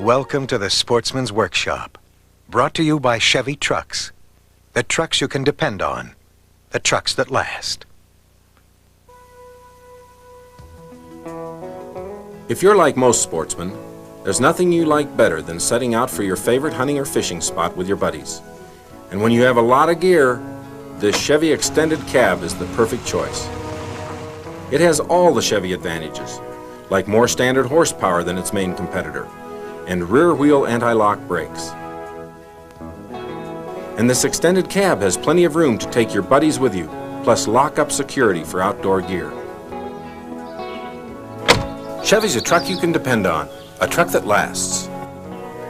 Welcome to the Sportsman's Workshop, brought to you by Chevy Trucks. The trucks you can depend on, the trucks that last. If you're like most sportsmen, there's nothing you like better than setting out for your favorite hunting or fishing spot with your buddies. And when you have a lot of gear, this Chevy Extended Cab is the perfect choice. It has all the Chevy advantages, like more standard horsepower than its main competitor, and rear-wheel anti-lock brakes. And this extended cab has plenty of room to take your buddies with you, plus lock-up security for outdoor gear. Chevy's a truck you can depend on, a truck that lasts,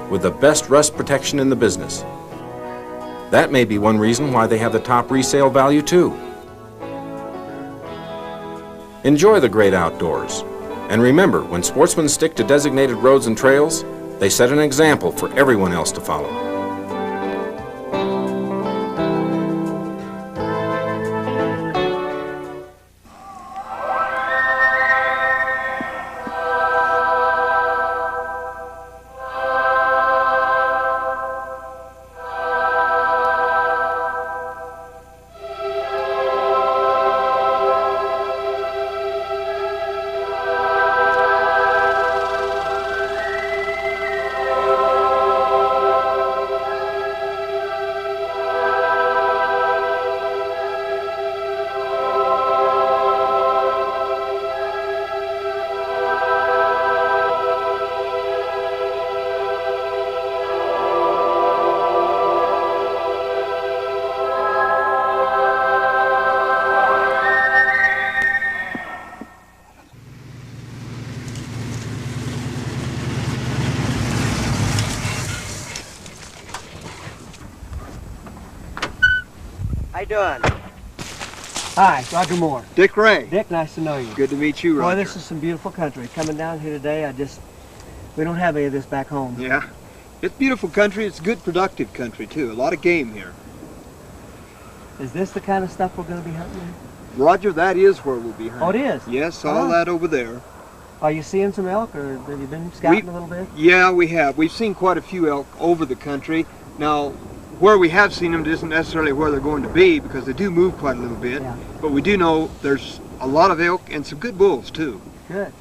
with the best rust protection in the business. That may be one reason why they have the top resale value too. Enjoy the great outdoors. And remember, when sportsmen stick to designated roads and trails, they set an example for everyone else to follow. How you doing? Hi, Roger Moore. Dick Ray. Dick, nice to know you. Good to meet you, Roger. Boy, this is some beautiful country. Coming down here today, we don't have any of this back home. Yeah. It's beautiful country. It's good, productive country, too. A lot of game here. Is this the kind of stuff we're going to be hunting? Roger, that is where we'll be hunting. Oh, it is? Yes, all that over there. Are you seeing some elk, or have you been scouting a little bit? Yeah, we have. We've seen quite a few elk over the country. Now, where we have seen them isn't necessarily where they're going to be, because they do move quite a little bit. Yeah. But we do know there's a lot of elk and some good bulls, too. Good.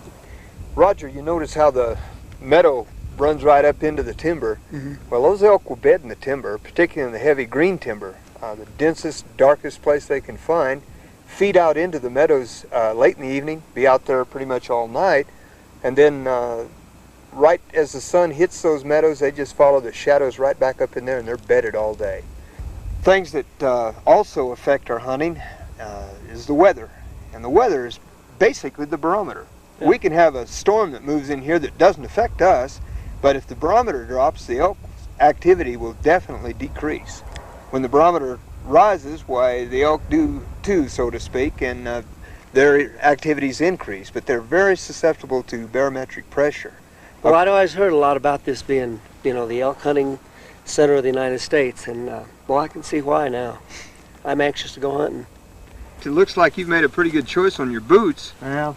Roger, you notice how the meadow runs right up into the timber. Mm-hmm. Well, those elk will bed in the timber, particularly in the heavy green timber, the densest, darkest place they can find, feed out into the meadows late in the evening, be out there pretty much all night, and then right as the sun hits those meadows, they just follow the shadows right back up in there, and they're bedded all day. Things that also affect our hunting is the weather, and the weather is basically the barometer. Yeah. We can have a storm that moves in here that doesn't affect us, but if the barometer drops, the elk activity will definitely decrease. When the barometer rises, why, the elk do too, so to speak, and their activities increase, but they're very susceptible to barometric pressure. Well, I'd always heard a lot about this being, the elk hunting center of the United States, and well, I can see why now. I'm anxious to go hunting. It looks like you've made a pretty good choice on your boots. Well,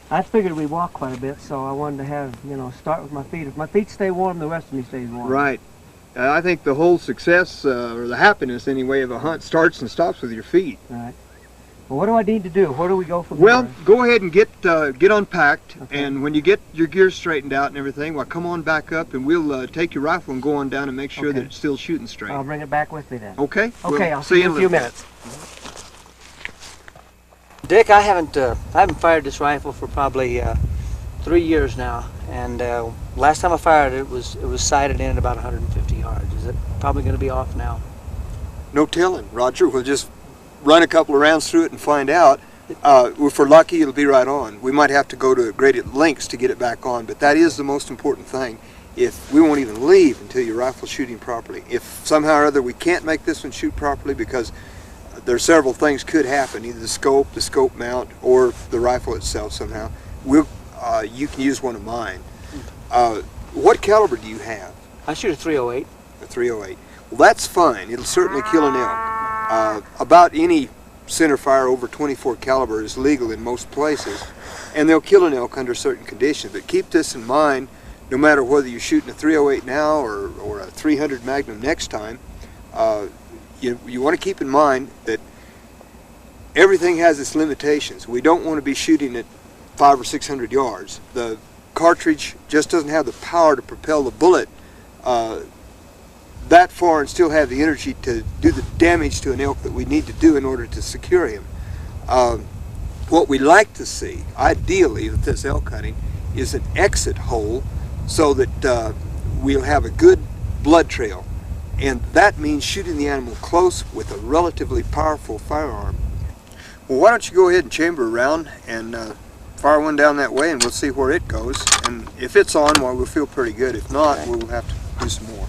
I figured we walk quite a bit, so I wanted to have, start with my feet. If my feet stay warm, the rest of me stays warm. Right. I think the whole success, or the happiness anyway, of a hunt starts and stops with your feet. Right. Well, what do I need to do? Where do we go from Well, here? go ahead and get unpacked, okay. And when you get your gear straightened out and everything, well, come on back up, and we'll take your rifle and go on down and make sure okay. that it's still shooting straight. I'll bring it back with me then. Okay? Okay, We'll I'll see you in a few little minutes. Dick, I haven't fired this rifle for probably 3 years now, and last time I fired it, it was sighted in at about 150 yards. Is it probably going to be off now? No telling, Roger. We'll just run a couple of rounds through it and find out. If we're lucky, it'll be right on. We might have to go to great lengths to get it back on, but that is the most important thing. if we won't even leave until your rifle's shooting properly. If somehow or other we can't make this one shoot properly because there are several things could happen, either the scope mount, or the rifle itself somehow, you can use one of mine. What caliber do you have? I shoot a 308. A 308. Well, that's fine. It'll certainly kill an elk. About any center fire over 24 caliber is legal in most places, and they'll kill an elk under certain conditions. But keep this in mind, no matter whether you're shooting a 308 now or a 300 Magnum next time. You want to keep in mind that everything has its limitations. We don't want to be shooting at 500 or 600 yards. The cartridge just doesn't have the power to propel the bullet that far and still have the energy to do the damage to an elk that we need to do in order to secure him. What we like to see, ideally, with this elk hunting, is an exit hole so that we'll have a good blood trail. And that means shooting the animal close with a relatively powerful firearm. Well, why don't you go ahead and chamber around and fire one down that way, and we'll see where it goes. And if it's on, well, we'll feel pretty good. If not, we'll have to do some more.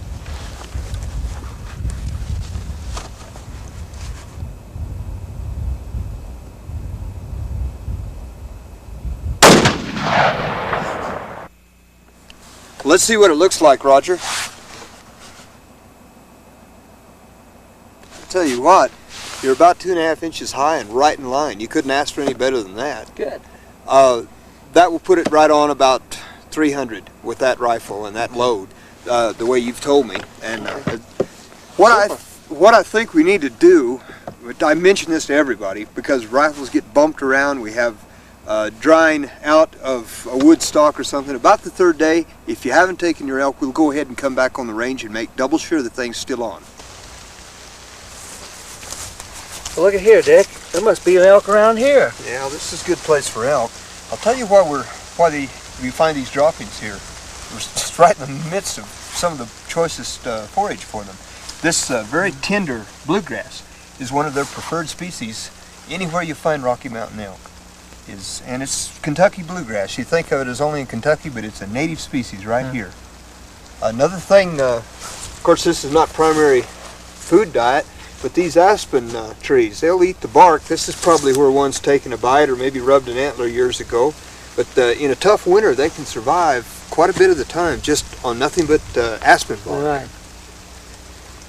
Let's see what it looks like, Roger. I'll tell you what, you're about 2.5 inches high and right in line. You couldn't ask for any better than that. Good. That will put it right on about 300 with that rifle and that load, the way you've told me. And what I think we need to do, I mention this to everybody because rifles get bumped around. We have drying out of a wood stock or something. About the third day, if you haven't taken your elk, we'll go ahead and come back on the range and make double sure the thing's still on. Well, look at here, Dick. There must be an elk around here. Yeah, this is a good place for elk. I'll tell you why we find these droppings here. We're just right in the midst of some of the choicest forage for them. This very tender bluegrass is one of their preferred species anywhere you find Rocky Mountain elk. And it's Kentucky bluegrass. You think of it as only in Kentucky, but it's a native species right here. Another thing, of course, this is not primary food diet, but these aspen trees, they'll eat the bark. This is probably where one's taken a bite or maybe rubbed an antler years ago. But in a tough winter, they can survive quite a bit of the time just on nothing but aspen bark. Right.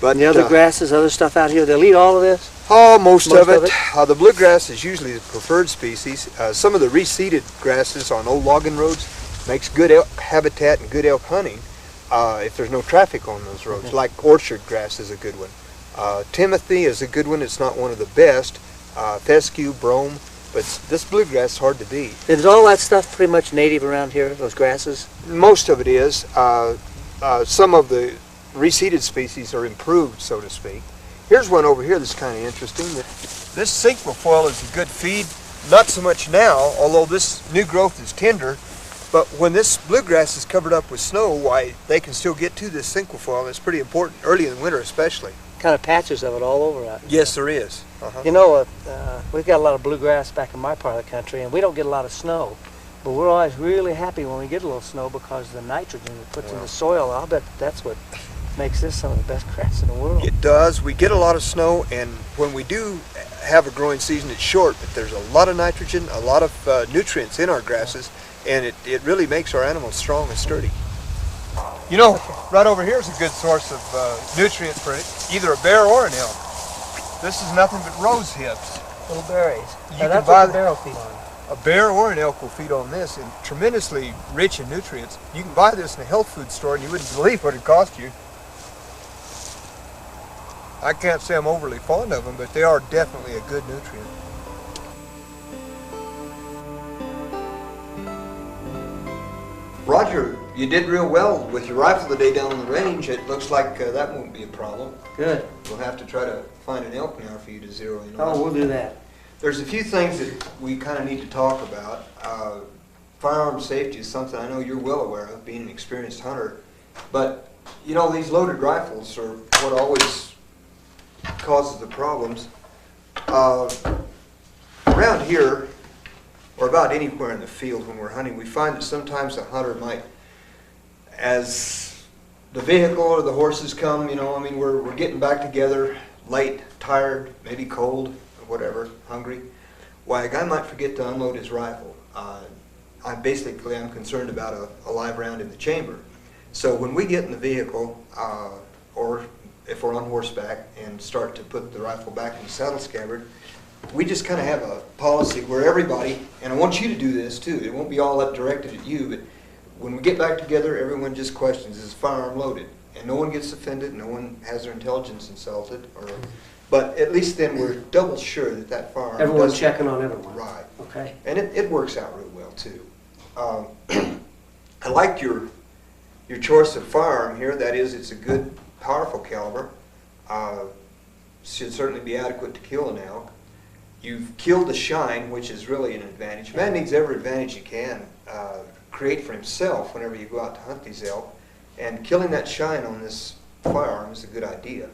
But and the other grasses, other stuff out here, they'll eat all of this? Oh, most of it. The bluegrass is usually the preferred species. Some of the reseeded grasses on old logging roads makes good elk habitat and good elk hunting if there's no traffic on those roads. Like orchard grass is a good one. Timothy is a good one. It's not one of the best. Fescue, brome, but this bluegrass is hard to beat. Is all that stuff pretty much native around here, those grasses? Most of it is. Some of the reseeded species are improved, so to speak. Here's one over here that's kind of interesting. This cinquefoil is a good feed, not so much now, although this new growth is tender, but when this bluegrass is covered up with snow, why, they can still get to this cinquefoil, and it's pretty important, early in the winter especially. Kind of patches of it all over out here. Yes, there is. You know, we've got a lot of bluegrass back in my part of the country, and we don't get a lot of snow. But we're always really happy when we get a little snow because the nitrogen it puts in the soil, I'll bet that's what makes this some of the best grass in the world. It does. We get a lot of snow, and when we do have a growing season, it's short, but there's a lot of nitrogen, a lot of nutrients in our grasses, and it really makes our animals strong and sturdy. You know, right over here is a good source of nutrients for either a bear or an elk. This is nothing but rose hips. Little berries. Now that's what the bear will feed on. A bear or an elk will feed on this, and tremendously rich in nutrients. You can buy this in a health food store, and you wouldn't believe what it cost you. I can't say I'm overly fond of them, but they are definitely a good nutrient. Roger, you did real well with your rifle today down on the range. It looks like that won't be a problem. Good. We'll have to try to find an elk now for you to zero in on. Oh, we'll do that. There's a few things that we kind of need to talk about. Firearm safety is something I know you're well aware of, being an experienced hunter. But, you know, these loaded rifles are what always causes the problems. Around here, or about anywhere in the field when we're hunting, we find that sometimes a hunter might as the vehicle or the horses come, you know, I mean, we're getting back together late, tired, maybe cold, or whatever, hungry. Why, a guy might forget to unload his rifle. I'm concerned about a live round in the chamber. So when we get in the vehicle, or if we're on horseback and start to put the rifle back in the saddle scabbard, we just kind of have a policy where everybody, and I want you to do this too, it won't be all up directed at you, but when we get back together, everyone just questions, is the firearm loaded? And no one gets offended, no one has their intelligence insulted, but at least then we're double sure that that firearm Everyone's checking on everyone. Right. Okay. And it works out real well too. I like your choice of firearm here. That is, it's a good, powerful caliber. Should certainly be adequate to kill an elk. You've killed the shine, which is really an advantage. Man needs every advantage he can create for himself whenever you go out to hunt these elk. And killing that shine on this firearm is a good idea.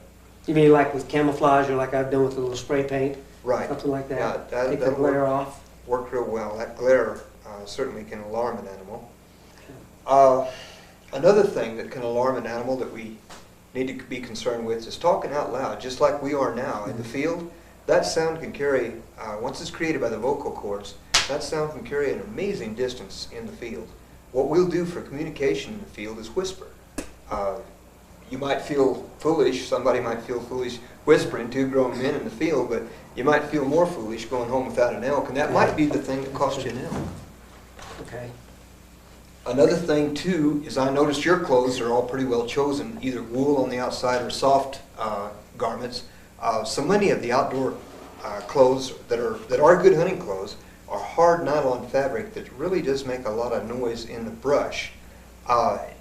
You mean like with camouflage, or like I've done with a little spray paint? Right. Something like that? Yeah, Take the glare off? Work real well. That glare certainly can alarm an animal. Another thing that can alarm an animal that we need to be concerned with is talking out loud, just like we are now in the field. That sound can carry, once it's created by the vocal cords, that sound can carry an amazing distance in the field. What we'll do for communication in the field is whisper. You might feel foolish, somebody might feel foolish whispering, two grown men in the field, but you might feel more foolish going home without an elk, and that might be the thing that cost you an elk. Okay. Another thing too is I noticed your clothes are all pretty well chosen, either wool on the outside or soft garments. So many of the outdoor clothes that are good hunting clothes are hard nylon fabric that really does make a lot of noise in the brush.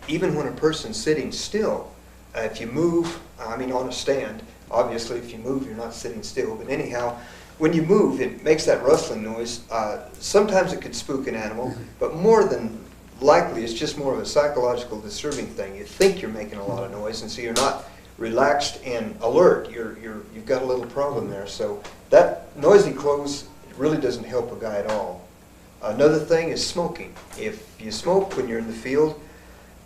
Even when a person's sitting still, if you move, I mean on a stand, obviously if you move you're not sitting still, but anyhow, when you move it makes that rustling noise. Sometimes it could spook an animal, but more than likely it's just more of a psychological disturbing thing. You think you're making a lot of noise, and so you're not relaxed and alert. You've got a little problem there. So that noisy clothes really doesn't help a guy at all. Another thing is smoking. If you smoke when you're in the field,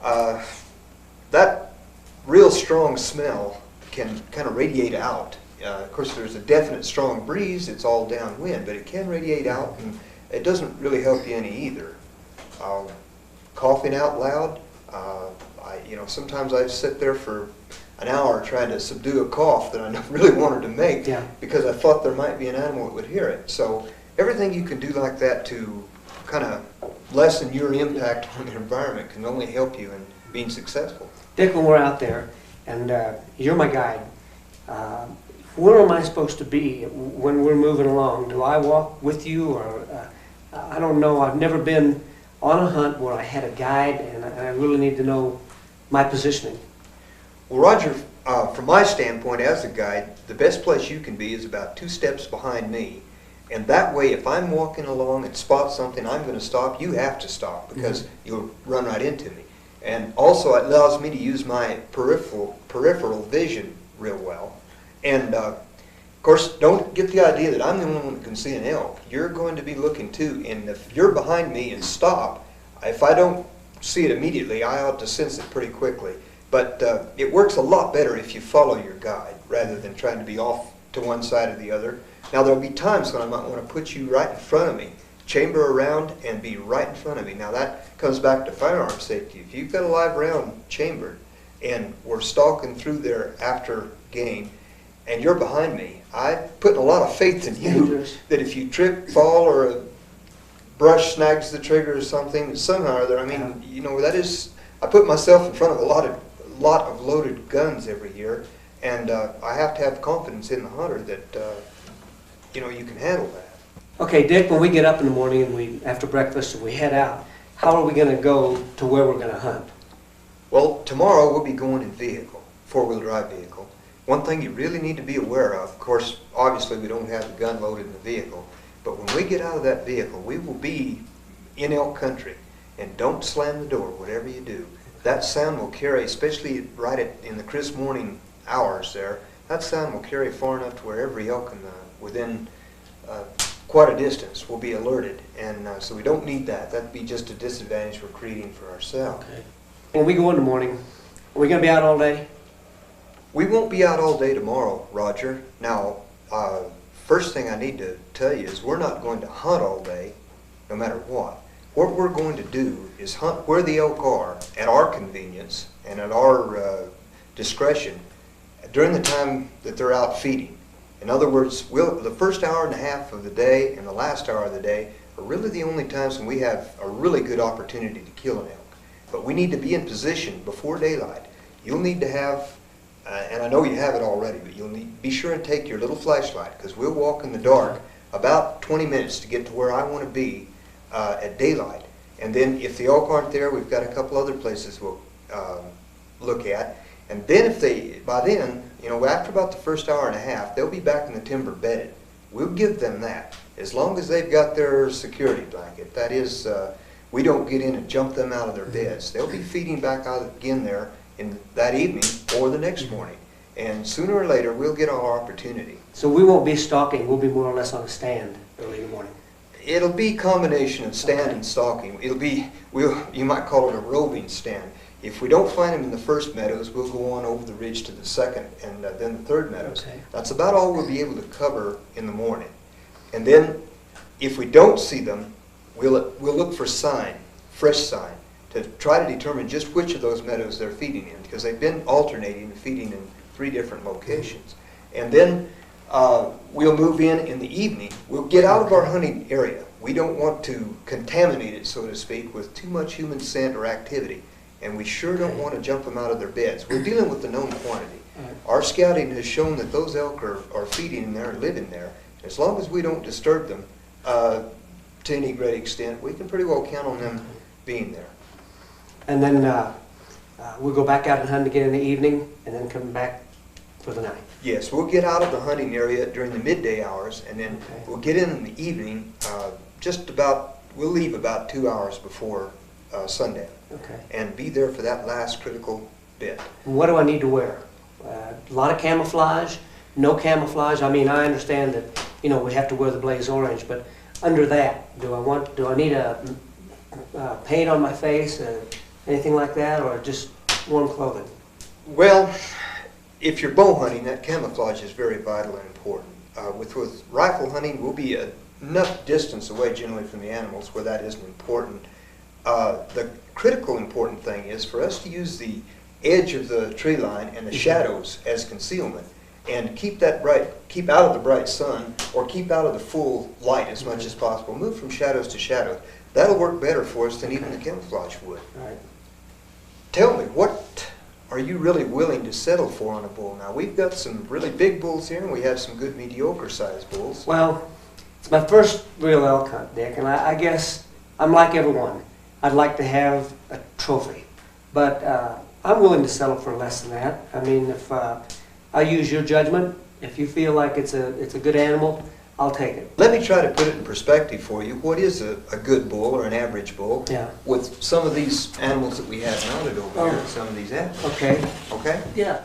that real strong smell can kind of radiate out. Of course, there's a definite strong breeze. It's all downwind, but it can radiate out, and it doesn't really help you any either. Coughing out loud, sometimes I sit there for an hour trying to subdue a cough that I really wanted to make, because I thought there might be an animal that would hear it. So everything you can do like that to kind of lessen your impact on the environment can only help you in being successful. Dick, when we're out there, and you're my guide, where am I supposed to be when we're moving along? Do I walk with you, or I don't know. I've never been on a hunt where I had a guide, and I really need to know my positioning. Well, Roger, from my standpoint as a guide, the best place you can be is about 2 steps behind me. And that way, if I'm walking along and spot something, I'm going to stop. You have to stop, because you'll run right into me. And also, it allows me to use my peripheral vision real well. And of course, don't get the idea that I'm the only one that can see an elk. You're going to be looking too, and if you're behind me and stop, if I don't see it immediately, I ought to sense it pretty quickly. But it works a lot better if you follow your guide rather than trying to be off to one side or the other. Now, there'll be times when I might want to put you right in front of me, chamber around and be right in front of me. Now, that comes back to firearm safety. If you've got a live round chambered and we're stalking through there after game, and you're behind me, I'm putting a lot of faith in you that if you trip, fall, or a brush snags the trigger or something, somehow or other, I mean, that is, I put myself in front of a lot of loaded guns every year, and I have to have confidence in the hunter that, you can handle that. Okay, Dick, when we get up in the morning and after breakfast and we head out, how are we going to go to where we're going to hunt? Well, tomorrow we'll be going in vehicle, 4-wheel drive vehicle. One thing you really need to be aware of course, obviously we don't have the gun loaded in the vehicle, but when we get out of that vehicle, we will be in elk country, and don't slam the door, whatever you do. That sound will carry, especially in the crisp morning hours there, that sound will carry far enough to where every elk within quite a distance will be alerted, and so we don't need that. That'd be just a disadvantage we're creating for ourselves. Okay. When we go in the morning, are we going to be out all day? We won't be out all day tomorrow, Roger. Now, first thing I need to tell you is we're not going to hunt all day, no matter what. What we're going to do is hunt where the elk are at our convenience and at our discretion during the time that they're out feeding. In other words, the first hour and a half of the day and the last hour of the day are really the only times when we have a really good opportunity to kill an elk. But we need to be in position before daylight. You'll need to have, and I know you have it already, but you'll need be sure and take your little flashlight, because we'll walk in the dark about 20 minutes to get to where I want to be at daylight. And then if the elk aren't there, we've got a couple other places we'll look at. And then by then, after about the first hour and a half, they'll be back in the timber bedded. We'll give them that, as long as they've got their security blanket. That is, we don't get in and jump them out of their beds. They'll be feeding back out again there in that evening or the next morning. And sooner or later, we'll get our opportunity. So we won't be stalking. We'll be more or less on a stand early in the morning. It'll be a combination of stand and stalking. It'll be, you might call it a roving stand. If we don't find them in the first meadows, we'll go on over the ridge to the second and then the third meadows. Okay. That's about all we'll be able to cover in the morning. And then, if we don't see them, we'll look for fresh sign, to try to determine just which of those meadows they're feeding in, because they've been alternating and feeding in 3 different locations. And then we'll move in the evening. We'll get out of our hunting area. We don't want to contaminate it, so to speak, with too much human scent or activity. And we sure don't want to jump them out of their beds. We're dealing with the known quantity. Our scouting has shown that those elk are feeding in there and living there. As long as we don't disturb them to any great extent, we can pretty well count on them being there. And then we'll go back out and hunt again in the evening and then come back for the night. Yes, we'll get out of the hunting area during the midday hours, and then we'll get in the evening we'll leave about 2 hours before sundown. Okay. And be there for that last critical bit. What do I need to wear? A lot of camouflage? No camouflage? I mean, I understand that, we have to wear the blaze orange, but under that, do I need a paint on my face, anything like that, or just warm clothing? Well, if you're bow hunting, that camouflage is very vital and important. With rifle hunting, we'll be enough distance away generally from the animals where that isn't important. The critical important thing is for us to use the edge of the tree line and the shadows as concealment, and keep out of the bright sun, or keep out of the full light as much as possible. Move from shadows to shadows. That'll work better for us than even the camouflage would. Right. Tell me, what are you really willing to settle for on a bull? Now, we've got some really big bulls here, and we have some good mediocre-sized bulls. Well, it's my first real elk hunt, Dick, and I guess I'm like everyone. I'd like to have a trophy, but I'm willing to settle for less than that. I mean, if I use your judgment, if you feel like it's a good animal, I'll take it. Let me try to put it in perspective for you. What is a good bull or an average bull? Yeah. With some of these animals that we have mounted over here, some of these animals. Okay. Okay? Yeah.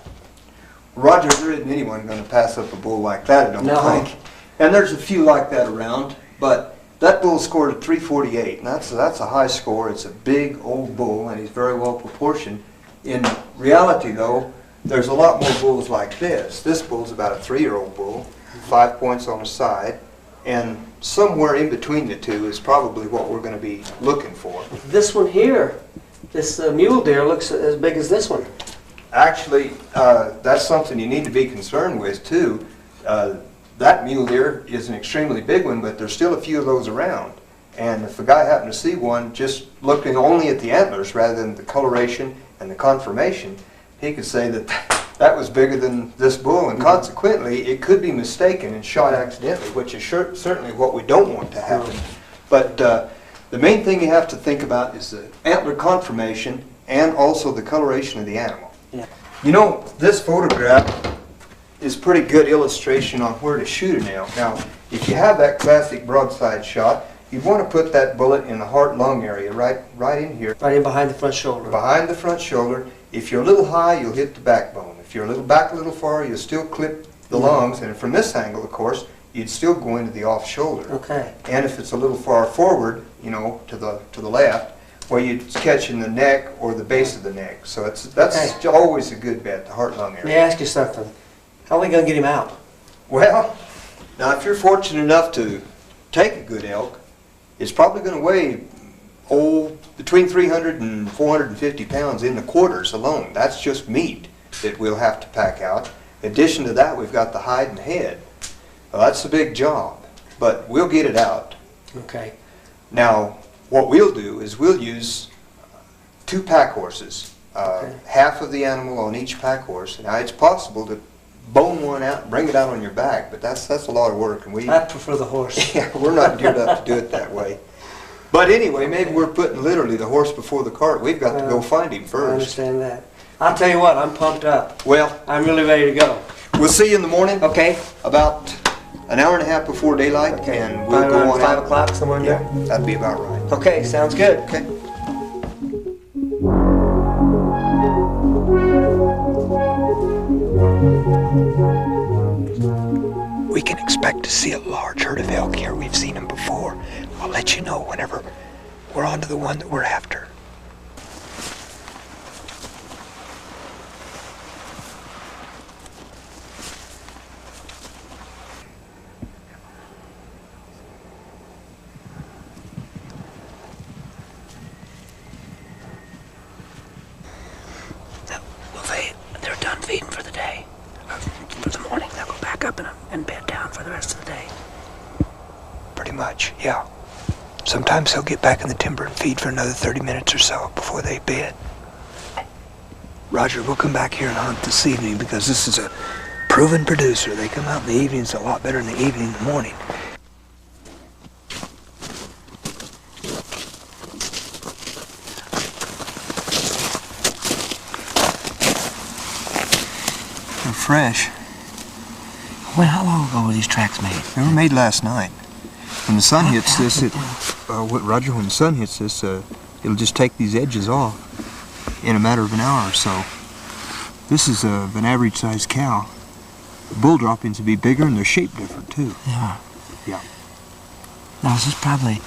Roger, there isn't anyone going to pass up a bull like that, I don't think. And there's a few like that around, but that bull scored a 348, and that's a high score. It's a big old bull, and he's very well proportioned. In reality, though, there's a lot more bulls like this. This bull's about a 3-year-old bull, 5 points on the side, and somewhere in between the two is probably what we're going to be looking for. This one here, this mule deer looks as big as this one. Actually, that's something you need to be concerned with, too. That mule deer is an extremely big one, but there's still a few of those around. And if a guy happened to see one just looking only at the antlers rather than the coloration and the conformation, he could say that that was bigger than this bull, and consequently it could be mistaken and shot accidentally, which is certainly what we don't want to happen. But the main thing you have to think about is the antler conformation and also the coloration of the animal. Yeah. This photograph is a pretty good illustration on where to shoot a nail. Now, if you have that classic broadside shot, you'd want to put that bullet in the heart-lung area, right in here. Right in behind the front shoulder. Behind the front shoulder. If you're a little high, you'll hit the backbone. If you're back a little far, you'll still clip the lungs, and from this angle, of course, you'd still go into the off shoulder. Okay. And if it's a little far forward, to the left, Well, you catch in the neck or the base of the neck. So that's always a good bet, the heart-lung area. Let me ask you something. How are we going to get him out? Well, now if you're fortunate enough to take a good elk, it's probably going to weigh, between 300 and 450 pounds in the quarters alone. That's just meat that we'll have to pack out. In addition to that, we've got the hide and head. Well, that's a big job, but we'll get it out. Okay. Now, what we'll do is we'll use 2 pack horses, half of the animal on each pack horse. Now, it's possible to bone one out and bring it out on your back, but that's a lot of work, and I prefer the horse. yeah, we're not geared up to do it that way. But anyway, maybe we're putting literally the horse before the cart. We've got to go find him I first. understand that. I'll tell you what, I'm pumped up. Well, I'm really ready to go. we'll see you in the morning. Okay. About an hour and a half before daylight, and we'll Probably go around on 5 out. o'clock, somewhere in Yeah, there? that'd be about right. Okay, sounds good. Okay. We can expect to see a large herd of elk here. We've seen them before. I'll let you know whenever we're on to the one that we're after. They're done feeding for the day. For the morning, they'll go back up and bed down for the rest of the day. Pretty much, yeah. Sometimes they'll get back in the timber and feed for another 30 minutes or so before they bed. Roger, we'll come back here and hunt this evening because this is a proven producer. They come out in the evenings a lot better in the evening than the morning. They're fresh. How long ago were these tracks made? They were made last night. When the sun hits this, Roger, when the sun hits this, it'll just take these edges off in a matter of an hour or so. This is an average-sized cow. The bull droppings would be bigger and they're shaped different too. Yeah. Yeah. Now, is this probably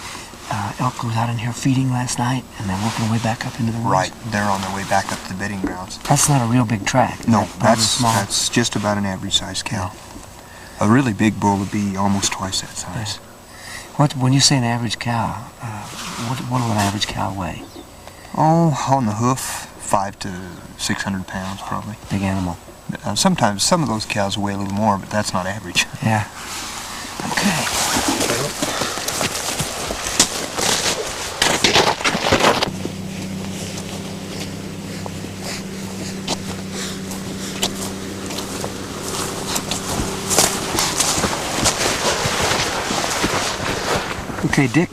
elk goes out in here feeding last night and they're working their way back up into the woods? Right. They're on their way back up to the bedding grounds. That's not a real big track. No, that's just about an average-sized cow. A really big bull would be almost twice that size. When you say an average cow, what will an average cow weigh? Oh, on the hoof, 500 to 600 pounds probably. Big animal. Sometimes some of those cows weigh a little more, but that's not average. Yeah. Okay. Okay, Dick,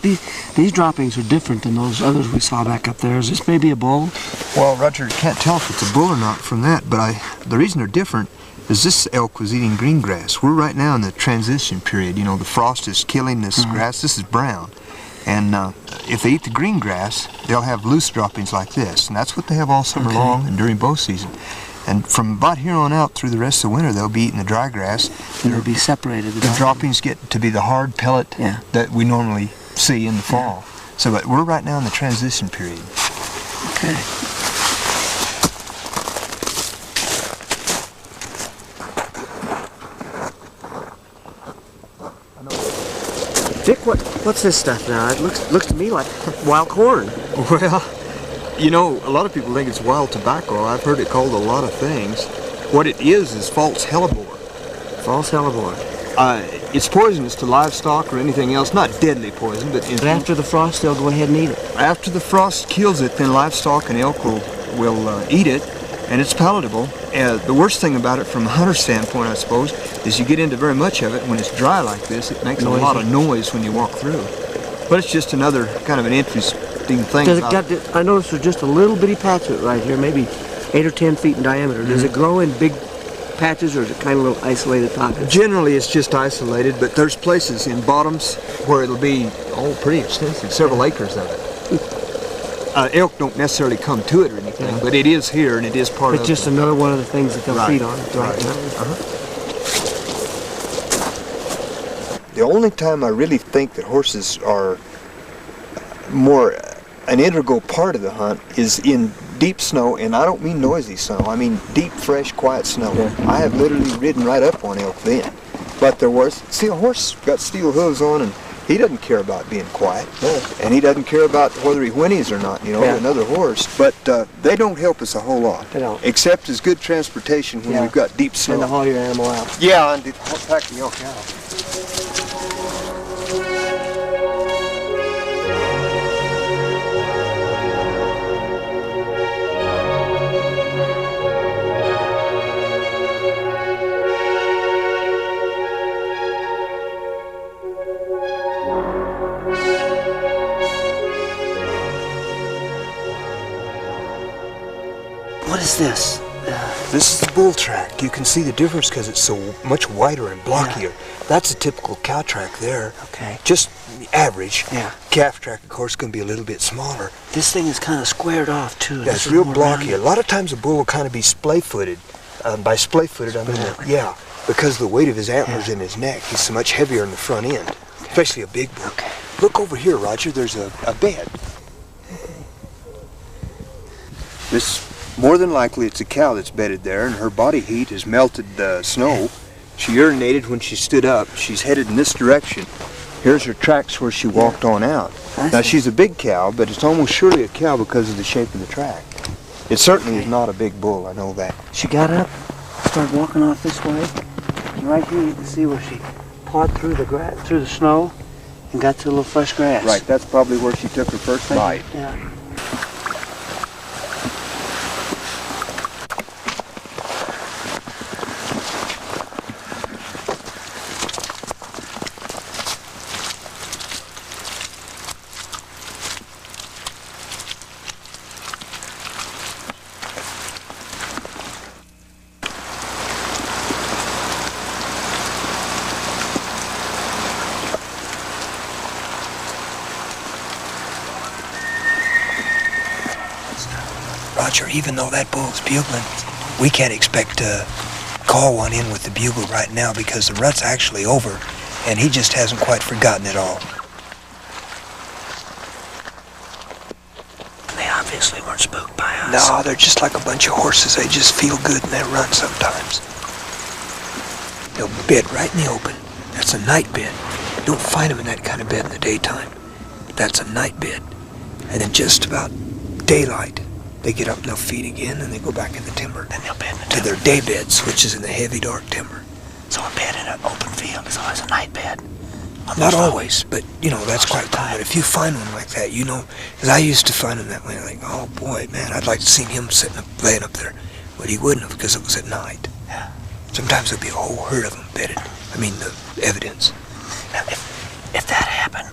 these droppings are different than those others we saw back up there. Is this maybe a bull? Well, Roger, you can't tell if it's a bull or not from that, but the reason they're different is this elk was eating green grass. We're right now in the transition period. You know, the frost is killing this grass. This is brown. And if they eat the green grass, they'll have loose droppings like this. And that's what they have all summer long and during bow season. And from about here on out through the rest of the winter, they'll be eating the dry grass. And they'll be separated. The droppings get to be the hard pellet that we normally see in the fall. So but we're right now in the transition period. Okay. Dick, what's this stuff now? It looks to me like wild corn. Well, you know, a lot of people think it's wild tobacco. I've heard it called a lot of things. What it is false hellebore. False hellebore. It's poisonous to livestock or anything else. Not deadly poison, but after the frost, they'll go ahead and eat it. After the frost kills it, then livestock and elk will eat it, and it's palatable. The worst thing about it from a hunter standpoint, I suppose, is you get into very much of it when it's dry like this. It makes a lot of noise when you walk through. But it's just another kind of an interesting thing. I noticed there's just a little bitty patch of it right here, maybe 8 or 10 feet in diameter. Does it grow in big patches, or is it kind of little isolated pockets? Generally, it's just isolated, but there's places in bottoms where it'll be pretty extensive, several acres of it. Elk don't necessarily come to it or anything, but it is here and it is part of it. It's just another one of the things that they'll feed on. The only time I really think that horses are more an integral part of the hunt is in deep snow, and I don't mean noisy snow. I mean deep, fresh, quiet snow. Yeah. I have literally ridden right up on elk then. But there was, see, a horse got steel hooves on, and he doesn't care about being quiet. Yeah. And he doesn't care about whether he whinnies or not, you know, Yeah. another horse. But they don't help us a whole lot. They don't. Except as good transportation when Yeah. we've got deep snow. And to haul your animal out. Yeah, and to pack the elk out. What is this? This is the bull track. You can see the difference because it's so much wider and blockier. That's a typical cow track there. Okay. Just average. Yeah. Calf track, of course, going to be a little bit smaller. This thing is kind of squared off too. That's real blocky. A lot of times a bull will kind of be splay-footed. By splay-footed, I mean, yeah, because of the weight of his antlers in his neck. He's so much heavier in the front end, especially a big bull. Okay. Look over here, Roger. There's a bed. This, more than likely, it's a cow that's bedded there, and her body heat has melted the snow. She urinated when she stood up. She's headed in this direction. Here's her tracks where she walked on out. Now, she's a big cow, but it's almost surely a cow because of the shape of the track. It certainly is not a big bull, I know that. She got up, started walking off this way, and right here you can see where she pawed through the snow, and got to a little fresh grass. Right, that's probably where she took her first bite. Yeah. Roger, even though that bull's bugling, we can't expect to call one in with the bugle right now because the rut's actually over, and he just hasn't quite forgotten it all. They obviously weren't spooked by us. No, they're just like a bunch of horses. They just feel good and they run sometimes. They'll bed right in the open. That's a night bed. You don't find them in that kind of bed in the daytime. That's a night bed. And then just about daylight, they get up and they'll feed again and they go back in the timber. Then they'll bed in the to their day beds, which is in the heavy dark timber. So a bed in an open field is always a night bed. Not always, but you know, that's quite common. If you find one like that, you know, because I used to find them that way, like, oh boy, man, I'd like to see him laying up there. But he wouldn't have because it was at night. Yeah. Sometimes there'd be a whole herd of them bedded. I mean, the evidence. Now, if that happened,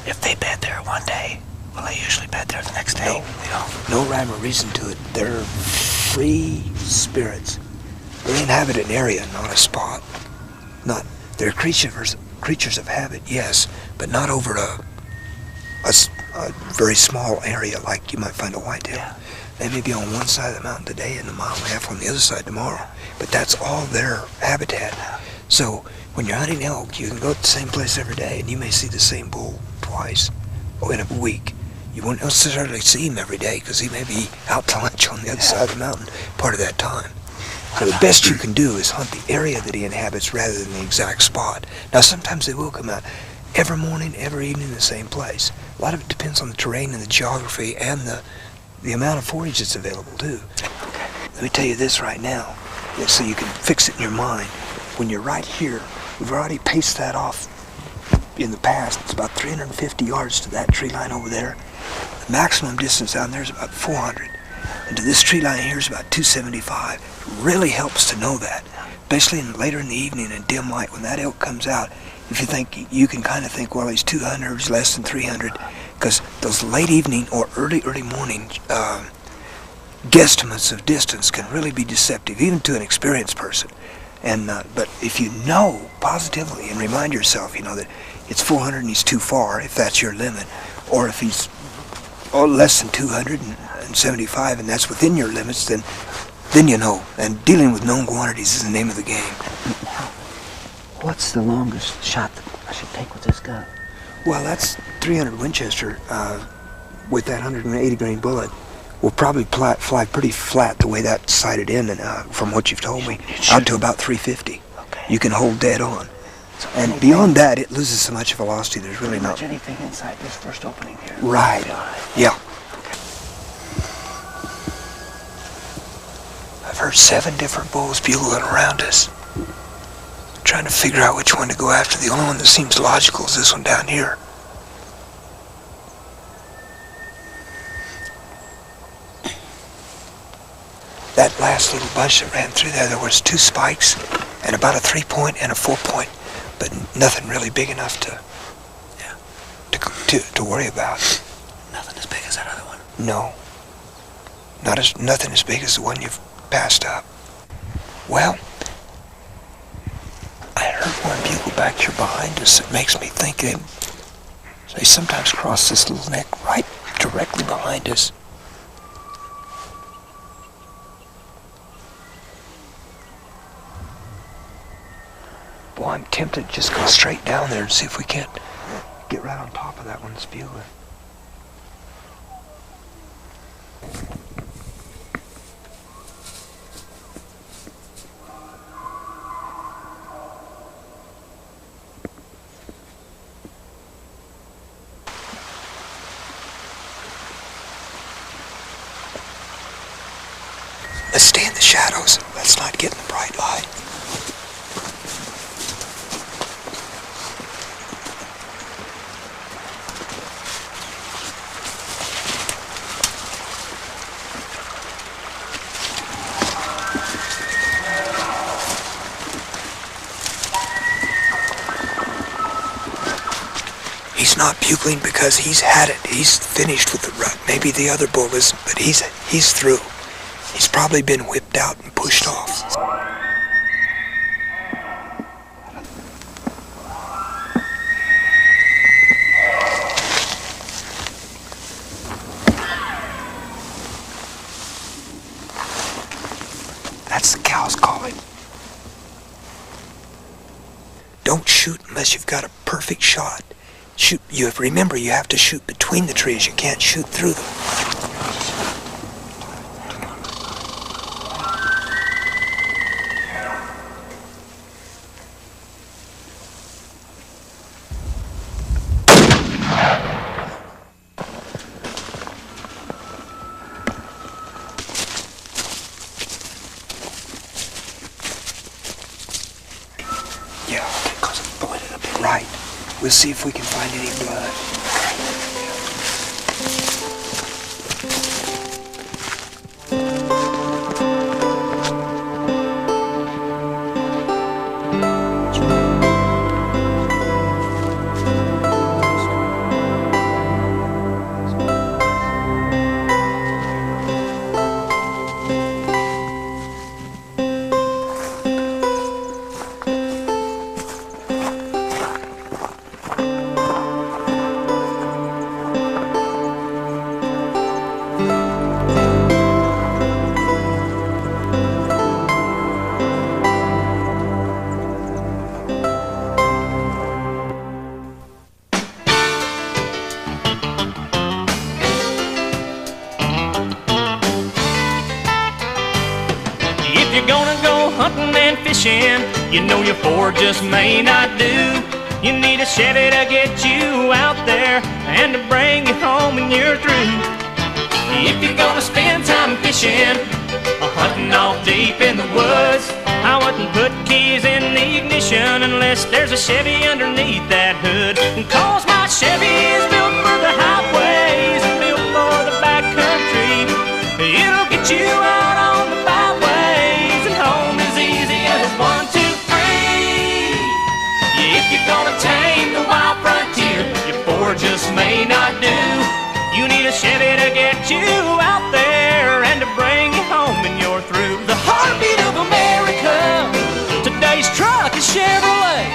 if they bed there one day, will they usually bed there the next day? No. They don't. No rhyme or reason to it. They're free spirits. They inhabit an area, not a spot. They're creatures of habit, yes, but not over a very small area like you might find a whitetail. Yeah. They may be on one side of the mountain today and a mile and a half on the other side tomorrow, but that's all their habitat. So when you're hunting elk, you can go to the same place every day and you may see the same bull twice in a week. You won't necessarily see him every day because he may be out to lunch on the other side of the mountain part of that time. So the best you can do is hunt the area that he inhabits rather than the exact spot. Now sometimes they will come out every morning, every evening in the same place. A lot of it depends on the terrain and the geography and the amount of forage that's available too. Let me tell you this right now, so you can fix it in your mind. When you're right here, we've already paced that off in the past. It's about 350 yards to that tree line over there. The maximum distance down there is about 400. And to this tree line here is about 275. It really helps to know that, especially later in the evening in dim light when that elk comes out. If you think, you can kind of think, well, he's 200, he's less than 300, because those late evening or early morning guesstimates of distance can really be deceptive, even to an experienced person. And but if you know positively and remind yourself, you know, that it's 400 and he's too far, if that's your limit, or if he's less than 275 and that's within your limits, then you know. And dealing with known quantities is the name of the game. What's the longest shot that I should take with this gun? Well, that's 300 Winchester. with that 180 grain bullet will probably fly pretty flat the way that's sighted in, and from what you've told me, out to about 350. Okay. You can hold dead on. So And beyond that, it loses so much velocity, there's really not... anything inside this first opening here. Right. Yeah. I've heard 7 different bulls bugling around us. Trying to figure out which one to go after. The only one that seems logical is this one down here. That last little bunch that ran through there was 2 spikes and about a 3-point and a 4-point, but nothing really big enough to worry about. Nothing as big as that other one. No, nothing as big as the one you've passed up. Well, I heard one bugle back here behind us that makes me think they sometimes cross this little neck right directly behind us. Boy, I'm tempted to just go straight down there and see if we can't get right on top of that one that's bugling. Let's stay in the shadows. Let's not get in the bright light. He's not bugling because he's had it. He's finished with the rut. Maybe the other bull isn't, but he's through. He's probably been whipped out and pushed off. That's the cows calling. Don't shoot unless you've got a perfect shot. Remember, you have to shoot between the trees. You can't shoot through them. Yeah, because I'm blowing it up here. Right. We'll see if we can find any blood. If you're gonna go hunting and fishing, you know your Ford just may not do. You need a Chevy to get you out there and to bring you home when you're through. If you're gonna spend time fishing or hunting off deep in the woods, I wouldn't put keys in the ignition unless there's a Chevy underneath that hood. Cause my Chevy is built for the highways and built for the backcountry. It'll get you out on the byways and home as easy as 1, 2, 3. If you're gonna tame the wild frontier, your Ford just may not do. You need a Chevy to get you out there and to bring you home when you're through. The heartbeat of America, today's truck is Chevrolet.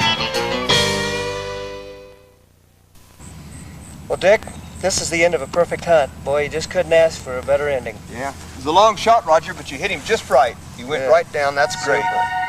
Well, Dick, this is the end of a perfect hunt. Boy, you just couldn't ask for a better ending. Yeah, it was a long shot, Roger, but you hit him just right. You went Yeah. right down. That's great. Super.